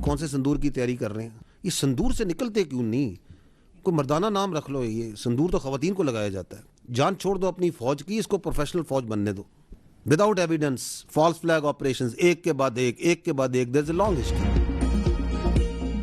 कौन से संदूर की तैयारी कर रहे हैं, ये संदूर से निकलते क्यों नहीं? कोई मर्दाना नाम रख लो, ये संदूर तो खवातीन को लगाया जाता है। जान छोड़ दो अपनी फौज की, इसको प्रोफेशनल फौज बनने दो। Without evidence false flag operations एक के बाद एक के बाद एक, there is a long history.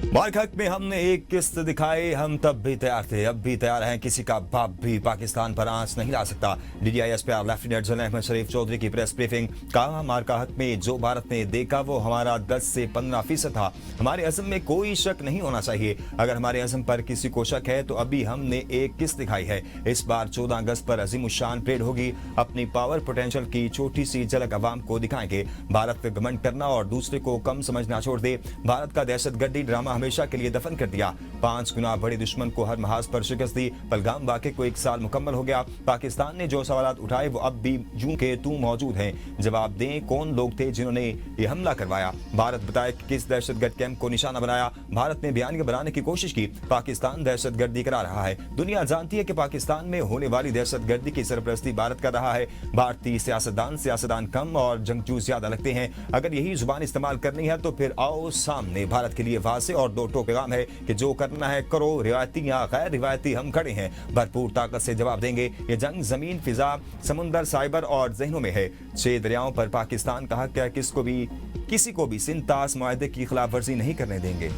Marka Haq में हमने एक किस्त दिखाई, हम तब भी तैयार थे, अब भी तैयार हैं, किसी का बाप भी पाकिस्तान पर आंच नहीं ला सकता। DDISPR लेफ्टिनेंट जनरल अहमद शरीफ चौधरी की प्रेस ब्रीफिंग। कहा, मार्का हक में जो भारत ने देखा वो हमारा 10 से 15% था। हमारे अज़म में कोई शक नहीं होना चाहिए। अगर हमारे अज़म पर किसी को शक है तो अभी हमने एक किस्त दिखाई है। इस बार 14 अगस्त पर अजीमुशान परेड होगी। अपनी पावर पोटेंशियल की छोटी सी झलक अवाम को दिखाएंगे। भारत पे घमंड करना और दूसरे को कम समझना छोड़ दे। भारत का दहशतगर्दी ड्रामा हमेशा के लिए दफन कर दिया। 5 गुना बड़े दुश्मन को हर महाज पर शिकस्त दी। पहलगाम वाक़े को 1 साल मुकम्मल हो गया। पाकिस्तान ने जो सवालात उठाए वो अब भी यूं के तू मौजूद हैं। जवाब दें, कौन लोग थे जिन्होंने ये हमला करवाया? भारत बताए कि किस दहशतगर्द कैंप को निशाना बनाया। भारत ने बयान बनाने की कोशिश की। पाकिस्तान दहशतगर्दी करा रहा है। दुनिया जानती है कि पाकिस्तान में होने वाली दहशतगर्दी की सरपरस्ती भारत कर रहा है। भारतीय सियासतदान कम और जंगजू ज्यादा लगते हैं। अगर यही जुबान इस्तेमाल करनी है तो फिर आओ सामने। भारत के लिए वाज़ेह और दो टोक पैगाम है कि जो करना है करो, रिवायती या गैर रिवायती हम खड़े हैं, भरपूर ताकत से जवाब देंगे। ये जंग जमीन, फिजा, समुंदर, साइबर और जहनों में है। 6 दरियाओं पर पाकिस्तान का हक है। किसी को भी सिंतास मुआहदे की खिलाफ वर्जी नहीं करने देंगे।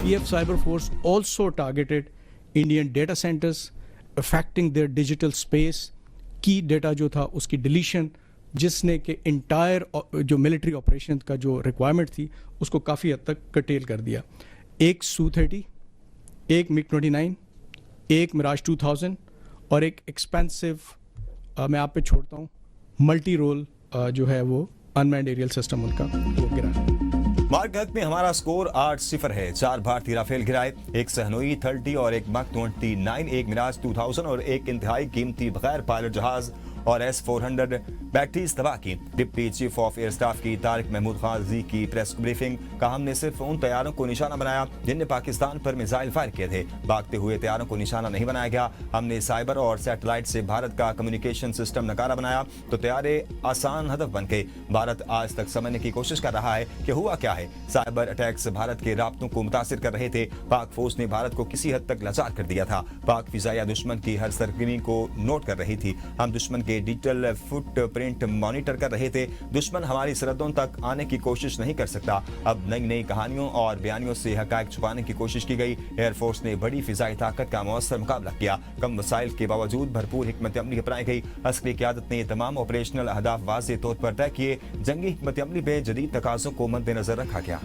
PF Cyber Force also targeted Indian data centers, affecting their digital space. की डेटा जो था उसकी डिलीशन, जिसने के इंटायर जो मिलिट्री ऑपरेशन का जो रिक्वायरमेंट थी उसको काफ़ी हद तक कटेल कर दिया। एक Su-30, एक MiG-29, एक मिराज 2000 और एक एक्सपेंसिव, मैं आप पे छोड़ता हूँ, मल्टी रोल जो है वो अनमैन्ड एरियल सिस्टम उनका वो गिरा। मार्क हक में हमारा स्कोर 8-0 है। 4 भारतीय राफेल गिराए, एक सहनोई 30 और एक मक 29, एक मिराज 2000 और एक इंतहाई कीमती बगैर पायलट जहाज और S-400 बैटरीज तबाह की। Deputy chief of air staff की तारिक महमूद गाजी की प्रेस ब्रीफिंग। कहा, हमने सिर्फ उन तैयारों को निशाना बनाया जिनने पाकिस्तान पर मिसाइल फायर किए थे। भागते हुए तैयारों को निशाना नहीं बनाया गया। हमने साइबर और सैटेलाइट से भारत का कम्युनिकेशन सिस्टम नकारा बनाया तो तैयारे आसान हदफ बन गए। भारत आज तक समझने की कोशिश कर रहा है कि हुआ क्या है। साइबर अटैक्स भारत के राब्तों को मुतासिर कर रहे थे। पाक फौज ने भारत को किसी हद तक लाचार कर दिया था। पाक फिजाइया दुश्मन की हर सरगर्मी को नोट कर रही थी। हम दुश्मन के डिजिटल फुटप्रिंट मॉनिटर कर रहे थे। दुश्मन हमारी सरहदों तक आने की कोशिश नहीं कर सकता। अब नई नई कहानियों और बयानियों से हकायक छुपाने की कोशिश की गई। एयरफोर्स ने बड़ी फिजाई ताकत का मौसर मुकाबला किया। कम वसाइल के बावजूद भरपूर हिकमत अमली अपनाई गई। अस्करी क़यादत ने तमाम ऑपरेशनल अहदाफ वाज़ेह तौर पर तय किए। जंगी हिकमत अमली पे जदीद तकाज़ों को मद्देनजर रखा गया।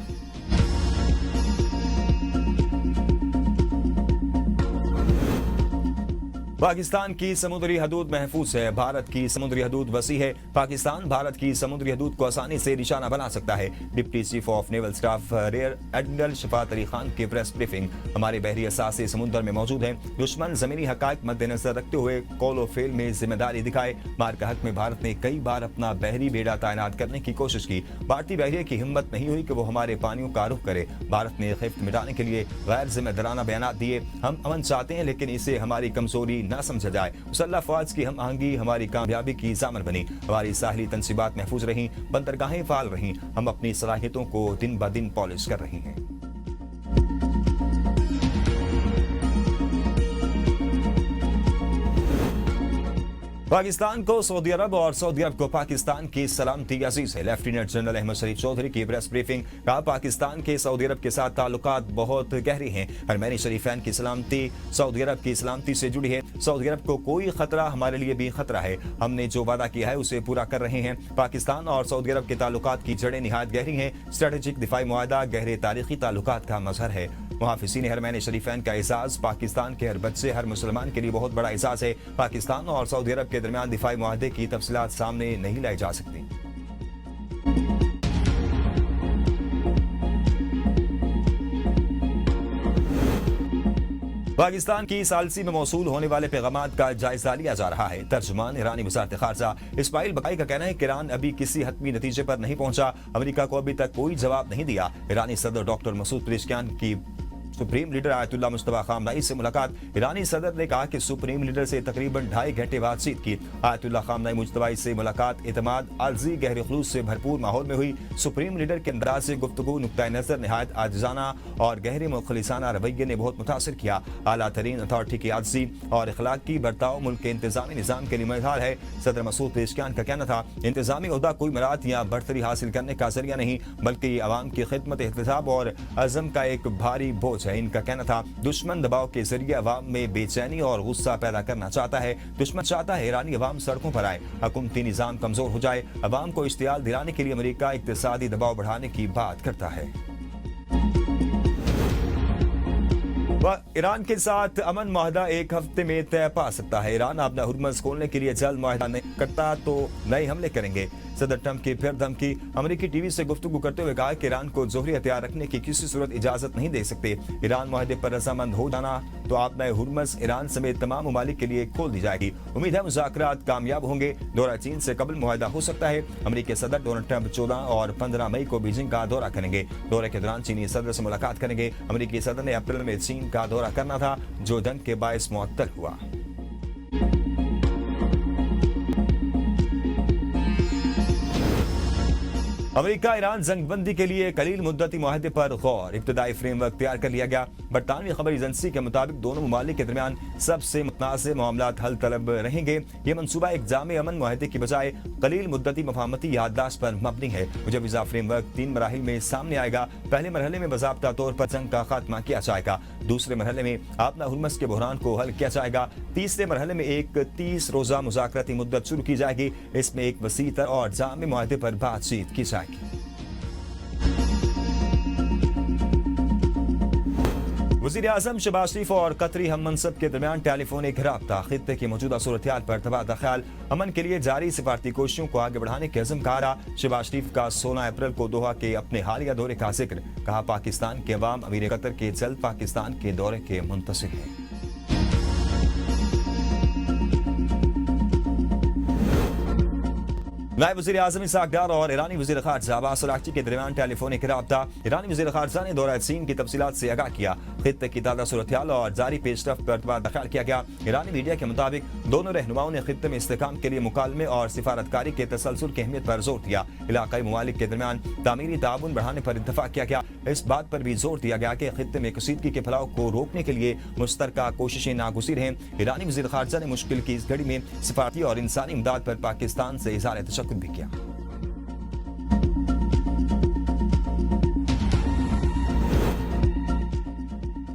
पाकिस्तान की समुद्री हदूद महफूज है। भारत की समुद्री हदूद वसी है। पाकिस्तान भारत की समुद्री हदूद को आसानी से निशाना बना सकता है। Deputy chief of naval staff rear admiral Shafat Ali Khan की प्रेस ब्रीफिंग। हमारे बहरी असासे समुद्र में मौजूद हैं। दुश्मन जमीनी हकायक मद्देनजर रखते हुए कौलो फेल में जिम्मेदारी दिखाए। मार्का हक में भारत ने कई बार अपना बहरी बेड़ा तैनात करने की कोशिश की। भारतीय बहरिए की हिम्मत नहीं हुई कि वो हमारे पानियों का रुख करे। भारत ने खिफ्त मिटाने के लिए गैर जिम्मेदाराना बयान दिए। हम अमन चाहते हैं लेकिन इसे हमारी कमजोरी ना समझा जाए। मुसल्लह फौज की हम आहंगी हमारी कामयाबी की जामन बनी। हमारी साहली तंसीबात महफूज रहीं, बंदरगाहें फाल रहीं। हम अपनी सलाहियतों को दिन ब दिन पॉलिश कर रही हैं। पाकिस्तान को सऊदी अरब और सऊदी अरब को पाकिस्तान की सलामती अजीज है। लेफ्टिनेंट जनरल अहमद शरीफ चौधरी की प्रेस ब्रीफिंग। कहा, पाकिस्तान के सऊदी अरब के साथ ताल्लुकात बहुत गहरे हैं। हरमैनी शरीफैन की सलामती सऊदी अरब की सलामती से जुड़ी है। सऊदी अरब को कोई खतरा हमारे लिए भी खतरा है। हमने जो वादा किया है उसे पूरा कर रहे हैं। पाकिस्तान और सऊदी अरब के ताल्लुकात की जड़ें निहायत गहरी हैं। स्ट्रेटेजिक दिफाई मुआहदा गहरे तारीखी ताल्लुकात का मजहर है। मुहाफिज़ीन हरमैन शरीफैन का एजाज पाकिस्तान के हर बच्चे, हर मुसलमान के लिए बहुत बड़ा एजाज है। पाकिस्तान और सऊदी अरब के दरमियान दिफाई मुआहदे की तफसीलात सामने नहीं लाई जा सकती। पाकिस्तान की सालसी में मौसूल होने वाले पैगामात का जायजा लिया जा रहा है। तर्जुमान ईरानी वज़ारत ख़ारजा इस्माइल बकाई का कहना है कि ईरान अभी किसी हतमी नतीजे पर नहीं पहुंचा। अमेरिका को अभी तक कोई जवाब नहीं दिया। ईरानी सदर डॉक्टर मसूद पेज़ेश्कियान की सुप्रीम लीडर आयतुल्लाह मुस्तफा खामनाई से मुलाकात। ईरानी सदर ने कहा कि सुप्रीम लीडर से तकरीबन 2.5 घंटे बातचीत की। आयतुल्लाह खामनाई मुज्तबा से मुलाकात एतमाद, अर्जी, गहरे खुलूस से भरपूर माहौल में हुई। सुप्रीम लीडर के अंदाज से गुफ्तगू, नुक्ता नजर नहायत आजिजाना और गहरे मुखलिसाना रवैये ने बहुत मुतासिर किया। आला तरीन अथॉरिटी की आजिज़ी और अखलाकी बर्ताव मुल्क के इंतजामी निज़ाम के लिए मददगार है। सदर मसूद पेशकियान का कहना था, इंतजामी ओहदा कोई मरात या बढ़तरी हासिल करने का जरिया नहीं, बल्कि ये अवाम की खिदमत, एहतसाब और अज़म का एक भारी बोझ है। इनका कहना था, दुश्मन दबाव के जरिए अवाम में बेचैनी और गुस्सा पैदा करना चाहता है। दुश्मन चाहता है ईरानी अवाम सड़कों पर आए, हुकूमती निज़ाम कमजोर हो जाए। अवाम को इश्तियाल दिलाने के लिए अमेरिका इक्तिसादी दबाव बढ़ाने की बात करता है। ईरान के साथ अमन माहदा 1 हफ्ते में तय पा सकता है। ईरान अपना हुर्मज़ खोलने के लिए जल्द माहदा नहीं करता तो नए हमले करेंगे। सदर ट्रंप की फिर धमकी। अमेरिकी टीवी से गुफ्तगू करते हुए कहा कि ईरान को जोहरी हथियार रखने की किसी सूरत इजाजत नहीं दे सकते। ईरान माहदे पर रजामंद हो जाना तो अपना हुर्मज़ ईरान समेत तमाम ममालिक के लिए खोल दी जाएगी। उम्मीद है मुज़ाकरात कामयाब होंगे। दौरा चीन से कबल मुआहदा हो सकता है। अमेरिकी सदर डोनाल्ड ट्रंप 14 और 15 मई को बीजिंग का दौरा करेंगे। दौरे के दौरान चीनी सदर से मुलाकात करेंगे। अमेरिकी सदर ने अप्रैल में चीन का दौरा करना था, जो जंग के बायस मुअत्तल हुआ। अमेरिका ईरान जंगबंदी के लिए कलील मुद्दती मुआहदे पर गौर। इब्तदाई फ्रेमवर्क तैयार कर लिया गया। बरतानवी खबर एजेंसी के मुताबिक दोनों ममालिक के दरमियान सबसे मुतनाज़ मामलात हल तलब रहेंगे। ये मनसूबा एक जामे अमन मुआहदे की बजाय कलील मुद्दती मफाहमती याददाश्त पर मबनी है। मुजवज़ा फ्रेमवर्क 3 मराहिल में सामने आएगा। पहले मरहले में बाज़ाब्ता तौर पर जंग का खात्मा किया जाएगा। दूसरे मरहले में अपना हुर्मज़ के बहरान को हल किया जाएगा। तीसरे मरहले में एक 30 रोज़ा मुज़ाकराती मुद्दत शुरू की जाएगी। इसमें एक वसीतर और जामे मुआहदे पर बातचीत की जाएगी। वज़ीर आज़म शहबाज शरीफ और कतरी हम मनसब के दरमियान टेलीफोनिक राब्ता। खित्ते की मौजूदा सूरत हाल पर तबादला ख्याल। अमन के लिए जारी सिफारती कोशिशों को आगे बढ़ाने के अज़म का रहा। शहबाज शरीफ का 16 अप्रैल को दोहा के अपने हालिया दौरे का जिक्र। कहा, पाकिस्तान के अवाम अमीर कतर के जल्द पाकिस्तान के दौरे के मुंतज़िर हैं। नायब वज़ीर आज़म इसहाक़ डार और ईरानी वज़ीर ख़ारजा अब्बास अराग़ची के दरमियान टेलीफोनिक राब्ता। ईरानी वज़ीर ख़ारजा ने दौरा चीन की तफसीलात से आगाह किया। खित्ते की ताज़ा सूरत-ए-हाल और जारी पेशरफ्त पर तबादला ख्याल किया गया। ईरानी मीडिया के मुताबिक दोनों रहनुमाओं ने खित्ते में इस्तेहकाम के लिए मुकालमे और सिफारतकारी के तसलसल की अहमियत पर जोर दिया। इलाक़ाई ममालिक के दरमियान तामीरी ताउन बढ़ाने पर इत्तफ़ाक़ किया गया। इस बात पर भी जोर दिया गया कि खित्ते में कशीदगी के फैलाव को रोकने के लिए मुश्तरका कोशिशें नागुज़ीर हैं। ईरानी वज़ीर ख़ारजा ने मुश्किल की इस घड़ी में सिफारती और इंसानी इमदाद पर पाकिस्तान से इज़हार तशक्कुर भी किया।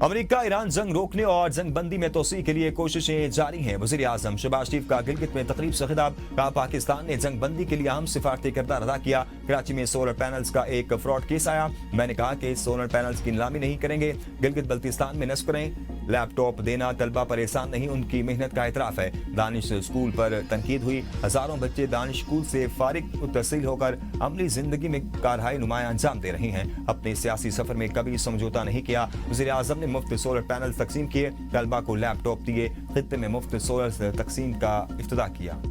अमेरिका ईरान जंग रोकने और जंगबंदी में तोसी के लिए कोशिशें जारी हैं। वज़ीर आज़म शहबाज शरीफ का गिलगित में तकरीब से खिताब। कहा, पाकिस्तान ने जंगबंदी के लिए अहम सिफारती किरदार अदा किया। कराची में सोलर पैनल्स का एक फ्रॉड केस आया। मैंने कहा कि सोलर पैनल्स की नीलामी नहीं करेंगे। गिलगित बल्तिस्तान में नस्ब करें। लैपटॉप देना तलबा पर एहसान नहीं, उनकी मेहनत का एतराफ़ है। दानिश स्कूल पर तनकीद हुई। हजारों बच्चे दानिश स्कूल से फारिग तहसील होकर अमली जिंदगी में कारहाई नुमाया अंजाम दे रहे हैं। अपने सियासी सफर में कभी समझौता नहीं किया। वज़ीर आज़म ने मुफ्त सोलर पैनल तकसीम किए। तलबा को लैपटॉप दिए। खित्ते में मुफ्त सोलर तकसीम का इफ्तिताह किया।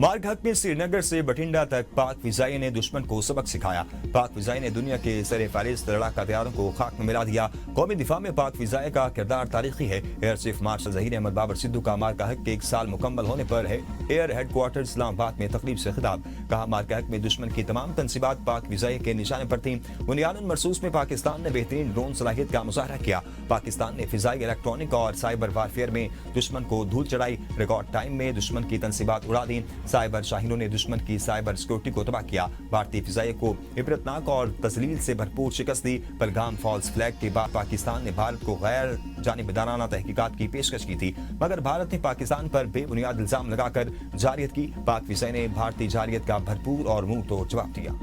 मार्ग हक में श्रीनगर से बठिंडा तक पाक फिजाई ने दुश्मन को सबक सिखाया। पाक फिजाई ने दुनिया के सर फहरिस्त लड़ाका तैयारों को खाक में मिला दिया। कौमी दिफा में पाक फिजाई का किरदार तारीखी है। Air chief marshal Zaheer Ahmed Babar Sidhu का मार्ग हक के 1 साल मुकम्मल होने पर है एयर हेडक्वार्टर इस्लामाबाद में तकरीब से खिताब। कहा, मार्ग हक में दुश्मन की तमाम तनसीबात पाक फिजाई के निशाने पर थी। बुनियादन मरसूस में पाकिस्तान ने बेहतरीन ड्रोन सलाहियत का मुजाहरा किया। पाकिस्तान ने फिजाई, इलेक्ट्रॉनिक और साइबर वारफेयर में दुश्मन को धूल चढ़ाई। रिकॉर्ड टाइम में दुश्मन की तनसीबात उड़ा दी। साइबर शाहीनों ने दुश्मन की साइबर सिक्योरिटी को तबाह किया। भारतीय फिजाई को इबरतनाक और तस्लील से भरपूर शिकस्त दी। पहलगाम फॉल्स फ्लैग के बाद पाकिस्तान ने भारत को गैर जानिबदाराना तहकीकात की पेशकश की थी, मगर भारत ने पाकिस्तान पर बेबुनियाद इल्जाम लगाकर जारियत की। पाक फिजाई ने भारतीय जारियत का भरपूर और मुंह तोड़ जवाब दिया।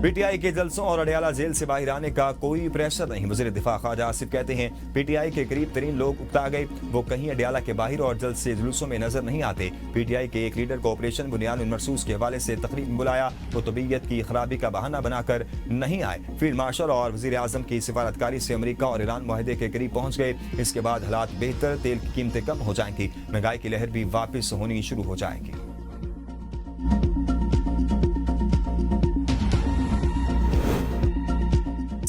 पीटीआई के जलसों और अडयाला जेल से बाहर आने का कोई प्रेशर नहीं। वज़ीर दिफा ख्वाजा आसिफ कहते हैं, पीटीआई के करीब तरीन लोग उकता गए, वो कहीं अडयाला के बाहर और जल्द से जुलूसों में नजर नहीं आते। पीटीआई के एक लीडर को ऑपरेशन बुनियाद मरसूस के हवाले से तकरीब में बुलाया, वो तबीयत की खराबी का बहाना बनाकर नहीं आए। फील्ड मार्शल और वज़ीर आज़म की सिफारतकारी से अमेरिका और ईरान मुआहदे के करीब पहुंच गए। इसके बाद हालात बेहतर, तेल की कीमतें कम हो जाएंगी, महंगाई की लहर भी वापस होनी शुरू हो जाएगी।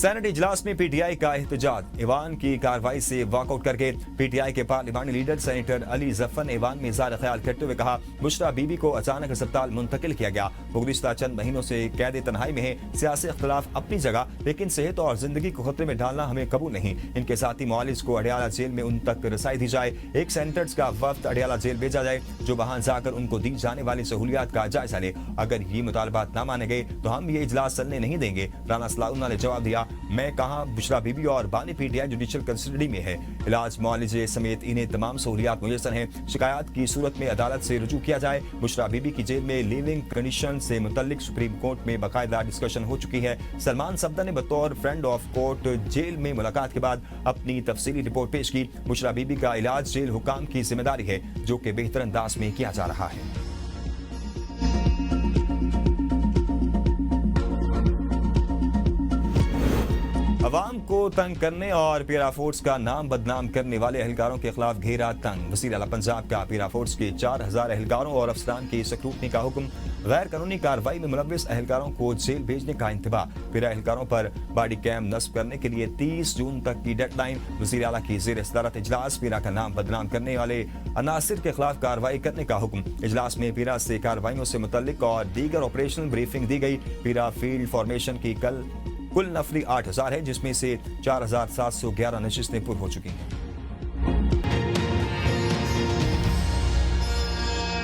सेनेट इजलास में पीटीआई का एहतजाज। ईवान की कार्रवाई से वॉकआउट करके पीटीआई के पार्लिमानी लीडर सेनेटर अली जफर ने ईवान में इज़हार ख्याल करते हुए कहा, बुशरा बीबी को अचानक अस्पताल मुंतकिल किया गया। वो गुज़िश्ता चंद महीनों से कैद तन्हाई में है। सियासी इख्तलाफ अपनी जगह, लेकिन सेहत और जिंदगी को खतरे में डालना हमें कबूल नहीं। इनके साथी मुआलिज को अडयाला जेल में उन तक रसाई दी जाए। एक सेनेटर्स का वफ्द अडयाला जेल भेजा जाए, जो वहां जाकर उनको दी जाने वाली सहूलियात का जायजा ले। अगर ये मुतालबात न माने गए तो हम ये इजलास चलने नहीं देंगे। राना सलाउल्लाह ने जवाब दिया, मैं कहा बुशरा बीबी और बानी पीटीआई जुडिशियल कस्टडी में है। इलाज, मुआलजे समेत इन्हें तमाम सहूलियात मुयस्सर हैं। शिकायत की सूरत में अदालत से रुजू किया जाए। बुशरा बीबी की जेल में लिविंग कंडीशन से मुतल्लिक सुप्रीम कोर्ट में बाकायदा डिस्कशन हो चुकी है। सलमान सफदर ने बतौर फ्रेंड ऑफ कोर्ट जेल में मुलाकात के बाद अपनी तफसीली रिपोर्ट पेश की। बुशरा बीबी का इलाज जेल हुकाम की जिम्मेदारी है, जो कि बेहतर अंदाज में किया जा रहा है। अवाम को तंग करने और पीरा फोर्स का नाम बदनाम करने वाले एहलकारों के खिलाफ घेरा तंग। वज़ीर आला पंजाब का पीरा फोर्स के 4000 एहलकारों और अफसरान की स्क्रूटनी का हुक्म। गैर कानूनी कार्रवाई में मुलव्विस एहलकारों को जेल भेजने का इंतबा। पीरा एहलकारों पर बॉडी कैम नस्ब करने के लिए 30 जून तक की डेडलाइन। वज़ीर आला की ज़ेर सदारत इजलास पीरा का नाम बदनाम करने वाले अनासिर के खिलाफ कार्रवाई करने का हुक्म। इजलास में पीरा से कार्रवाइयों से मुतल्लिक और दीगर ऑपरेशनल ब्रीफिंग दी गई। पीरा फील्ड फॉर्मेशन की कुल नफरी 8000 है, जिसमें से 4711 नशिस्तें पुर हो चुकी हैं।